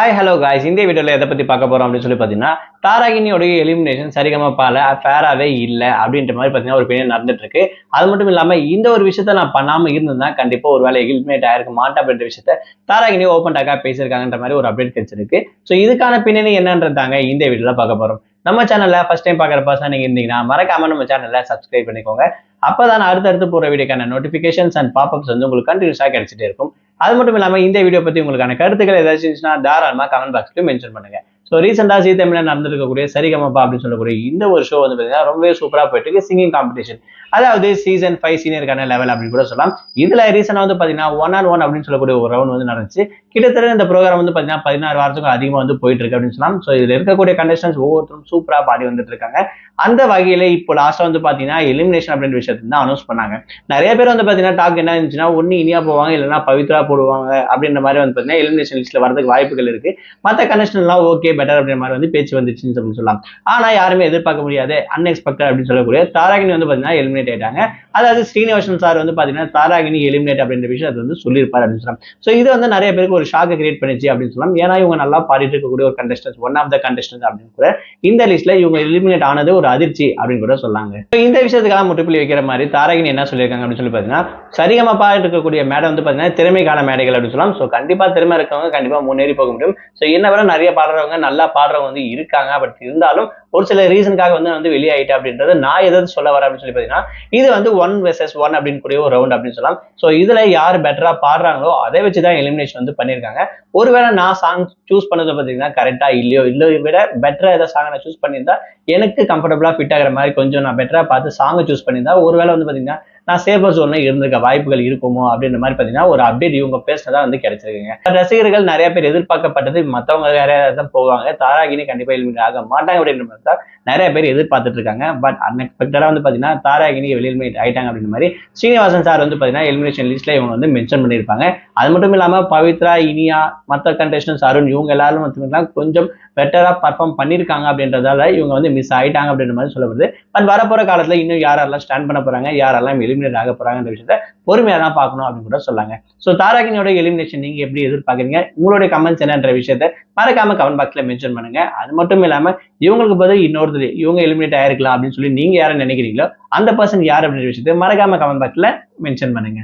Hi hello guys, இந்த வீடியோவில் எதை பற்றி பார்க்க போகிறோம் அப்படின்னு சொல்லி பார்த்தீங்கன்னா, தாராகினியோடைய எலிமினேஷன் சரிகமபால ஃபேராகவே இல்லை அப்படின்ற மாதிரி பார்த்தீங்கன்னா ஒரு பெரிய நடந்துட்டு இருக்கு. அது மட்டும் இல்லாமல் இந்த ஒரு விஷயத்த நான் பண்ணாமல் இருந்ததுன்னா கண்டிப்பாக ஒரு வேலை எலிமினேட் ஆயிருக்க மாட்டேன் அப்படின்ற விஷயத்த தாராகினி ஓப்பன் டாக்காக பேசியிருக்காங்கன்ற மாதிரி ஒரு அப்டேட் கிடைச்சிருக்கு. ஸோ இதுக்கான பின்னணி என்னன்றதாங்க இந்த வீடியோவில் பார்க்க போகிறோம். நம்ம சேனல்ல ஃபர்ஸ்ட் டைம் பார்க்குற பர்சன் நீங்க இருந்தீங்கன்னா மறக்காம நம்ம சேனல்ல சப்ஸ்கிரைப் பண்ணிக்கோங்க. அப்பதான் அடுத்தடுத்து போற வீடியோக்கான நோட்டிபிகேஷன்ஸ் அண்ட் பாப்அப்ஸ் வந்து உங்களுக்கு கண்டினியூஸா கிடைச்சிட்டே இருக்கும். அது மட்டும் இல்லாம இந்த வீடியோ பத்தி உங்களுக்கான கருத்துக்கள் ஏதாச்சும் இருந்துச்சுன்னா தாராளமா கமெண்ட் பாக்ஸ்ல மென்ஷன் பண்ணுங்க. ஸோ ரீசெண்டா ஜீ தமிழ்ல நடந்திருக்கக்கூடிய சரிகமபா அப்படின்னு சொல்லக்கூடிய இந்த ஒரு ஷோ வந்து பார்த்தீங்கன்னா ரொம்பவே சூப்பரா போயிட்டு இருக்கு. சிங்கிங் காம்படிஷன், அதாவது சீசன் 5 சீனியருக்கான லெவல் அப்படின்னு கூட சொல்லலாம். இதுல ரீசெண்டா வந்து பாத்தீங்கன்னா 1-on-1 அப்படின்னு சொல்லக்கூடிய ஒரு ரவுண்ட் வந்து நடந்துச்சு. கிட்டத்தட்ட இந்த ப்ரோக்ராம் வந்து பாத்தீங்கன்னா 16 வாரத்துக்கும் அதிகமா வந்து போயிட்டு இருக்கு அப்படின்னு சொல்லலாம். ஸோ இதுல இருக்கக்கூடிய கண்டஸ்டன்ஸ் ஒவ்வொருத்தரும் சூப்பரா பாடி வந்துட்டு இருக்காங்க. அந்த வகையில இப்போ லாஸ்டா வந்து பாத்தீங்கன்னா எலிமினேஷன் அப்படின்ற விஷயத்தை தான் அனௌன்ஸ் பண்ணாங்க. நிறைய பேர் வந்து பாத்தீங்கன்னா டாக் என்ன இருந்துச்சுன்னா ஒன்னு இனியா போவாங்க, இல்லைன்னா பவித்ரா போடுவாங்க அப்படின்ற மாதிரி வந்து பாத்தீங்கன்னா எலிமினேஷன் லிஸ்ட்ல வரதுக்கு வாய்ப்புகள் இருக்கு. மற்ற கண்டஸ்டன் எல்லாம் ஓகே பெட்டர் அப்படின்ற மாதிரி வந்து பேச்சு வந்துச்சுன்னு சொல்லலாம். ஆனா யாருமே எதிர்பார்க்க முடியாது அன்எக்ஸ்பெக்டட் அப்படின்னு சொல்லக்கூடிய தாராகினி வந்து பாத்தீங்கன்னா எலிமினேட் ஆயிட்டாங்க. அதாவது ஸ்ரீனிவாசன் சார் வந்து பாத்தீங்கன்னா தாராகினி எலிமினேட் அப்படின்ற விஷயம் வந்து சொல்லியிருப்பாரு அப்படின்னு சொல்லலாம். ஸோ இது வந்து நிறைய பேருக்கு ஒரு ஷாக்கை கிரியேட் பண்ணிச்சு அப்படின்னு சொல்லலாம். ஏன்னா இவங்க நல்லா பாடிட்டு இருக்கக்கூடிய ஒரு contestants, one of the contestants அப்படின்னு கூட இந்த லிஸ்ட்ல இவங்க எலிமினேட் ஆனது ஒரு அதிர்ச்சி அப்படின்னு கூட சொல்லாங்க. இந்த விஷயத்துக்காக முற்றுப்புள்ளி வைக்கிற மாதிரி தாராகினி என்ன சொல்லியிருக்காங்க அப்படின்னு சொல்லி பாத்தீங்கன்னா, சரிகமபா இருக்கக்கூடிய மேடை வந்து பாத்தீங்கன்னா திறமைக்கான மேடைகள் அப்படின்னு சொல்லலாம். ஸோ கண்டிப்பா திறமை இருக்கவங்க கண்டிப்பா முன்னேறி போக முடியும். ஸோ என்ன விட நிறைய பாடுறவங்க நல்லா பாடுறவங்க வந்து இருக்காங்க. பட் இருந்தாலும் ஒரு சில ரீசனுக்காக வந்து வெளியாயிட்டு அப்படின்றது நான் எதாவது சொல்ல வரேன் அப்படின்னு சொல்லி பாத்தீங்கன்னா, இது வந்து 1 vs 1 அப்படின்னு கூடிய ஒரு ரவுண்ட் அப்படின்னு சொல்லலாம். ஸோ இதுல யார் பெட்டரா பாடுறாங்களோ அதை வச்சுதான் எலிமினேஷன் வந்து பண்ணியிருக்காங்க. ஒருவேளை நான் சாங் சூஸ் பண்ணது பாத்தீங்கன்னா கரெக்டா இல்லையோ விட பெட்டரா ஏதாவது சாங் நான் சூஸ் பண்ணியிருந்தா எனக்கு கம்ஃபர்டபுளா ஃபிட் ஆகிற மாதிரி கொஞ்சம் நான் பெட்டரா பார்த்து சாங்கை சூஸ் பண்ணியிருந்தா ஒருவேளை வந்து பாத்தீங்கன்னா நான் சேஃபர் ஜோன்ல இருந்திருக்க வாய்ப்புகள் இருக்குமோ அப்படின்ற மாதிரி பாத்தீங்கன்னா ஒரு அப்டேட் இவங்க பேசினதா வந்து கிடைச்சிருக்குங்க. ரசிகர்கள் நிறைய பேர் எதிர்பார்க்கப்பட்டது மத்தவங்க வேற தான் போவாங்க, தாராகினி கண்டிப்பா எலிமினேட் ஆக மாட்டாங்க அப்படின்ற மாதிரி தான் நிறைய பேர் எதிர்பார்த்துட்டு இருக்காங்க. பட் அன்எக்ஸ்பெக்டடா வந்து பாத்தீங்கன்னா தாராகினி எலிமினேட் ஆயிட்டாங்க அப்படின்ற மாதிரி ஸ்ரீனிவாசன் சார் வந்து பாத்தீங்கன்னா எலிமினேஷன் லிஸ்ட்ல இவங்க வந்து மென்ஷன் பண்ணியிருப்பாங்க. அது மட்டும் இல்லாம பவித்ரா, இனியா, மற்ற கண்டஸ்டன்ஸ் அருண் இவங்க எல்லாரும் வந்து கொஞ்சம் பெட்டரா பர்ஃபார்ம் பண்ணியிருக்காங்க அப்படின்றதால இவங்க வந்து மிஸ் ஆயிட்டாங்க அப்படின்ற மாதிரி சொல்லப்படுது. பட் வரப்போற காலத்துல இன்னும் யாரெல்லாம் ஸ்டாண்ட் பண்ண போறாங்க, யாரெல்லாம் எலிமினேட் ஆக போறாங்கன்ற விஷயத்த பொறுமையா தான் பார்க்கணும் அப்படின்னு கூட சொல்லாங்க. ஸோ தாராகினியோட எலிமினேஷன் நீங்க எப்படி எதிர்பார்க்குறீங்க, உங்களுடைய கமெண்ட்ஸ் என்னன்ற விஷயத்த மறக்காம கமெண்ட் பாக்ஸ்ல மென்ஷன் பண்ணுங்க. அது மட்டும் இல்லாம இவங்களுக்கு பதில் இன்னொருத்தர் இவங்க எலிமினேட் ஆயிருக்கலாம் அப்படின்னு சொல்லி நீங்க யாரை நினைக்கிறீங்களோ அந்த பர்சன் யார் அப்படின்ற விஷயத்த மறக்காம கமெண்ட் பாக்ஸ்ல மென்ஷன் பண்ணுங்க.